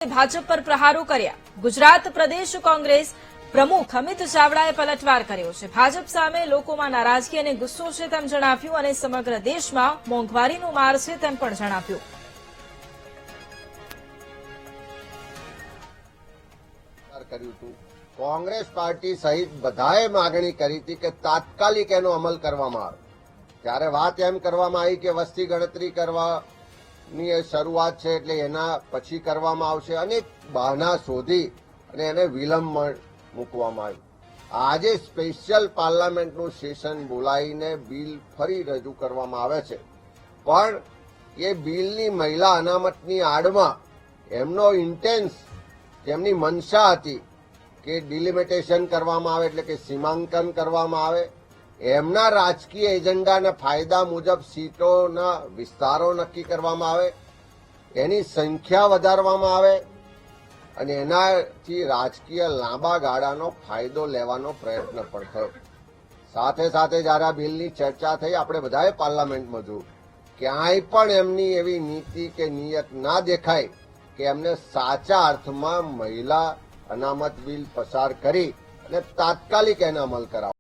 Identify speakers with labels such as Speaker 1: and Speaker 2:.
Speaker 1: ભાજપ પર પ્રહારો કર્યા। ગુજરાત પ્રદેશ કોંગ્રેસ પ્રમુખ અમિત ચાવડાએ પલટવાર કર્યો છે। ભાજપ સામે લોકોમાં નારાજગી અને ગુસ્સો છે તેમ જણાવ્યું અને સમગ્ર દેશમાં મોંઘવારીનો માર છે તેમ પણ જણાવ્યું।
Speaker 2: કોંગ્રેસ પાર્ટી સહિત બધાએ માગણી કરી હતી કે તાત્કાલિક એનો અમલ કરવામાં આવે। ત્યારે વાત એમ કરવામાં આવી કે વસ્તી ગણતરી કરવાની શરૂઆત છે એટલે એના પછી કરવામાં આવશે, અનેક બહાના શોધી અને એને વિલંબ મૂકવામાં આવ્યું। આજે સ્પેશિયલ પાર્લામેન્ટનું સેશન બોલાવીને બિલ ફરી રજૂ કરવામાં આવે છે, પણ એ બિલની મહિલા અનામતની આડમાં એમનો ઇન્ટેન્સ, તેમની મનસા હતી કે ડિલિમિટેશન કરવામાં આવે એટલે કે સીમાંકન કરવામાં આવે, એમના રાજકીય એજન્ડાના ફાયદા મુજબ સીટોના વિસ્તારો નક્કી કરવામાં આવે, એની સંખ્યા વધારવામાં આવે અને એનાથી રાજકીય લાંબા ગાળાનો ફાયદો લેવાનો પ્રયત્ન પણ થયો। સાથે સાથે જ્યારે આ બિલની ચર્ચા થઈ, આપણે બધાએ પાર્લામેન્ટમાં જોયું ક્યાંય પણ એમની એવી નીતિ કે નિયત ના દેખાય કે એમને સાચા અર્થમાં મહિલા અનામત બિલ પસાર કરી અને તાત્કાલિક એનો અમલ કરાવો।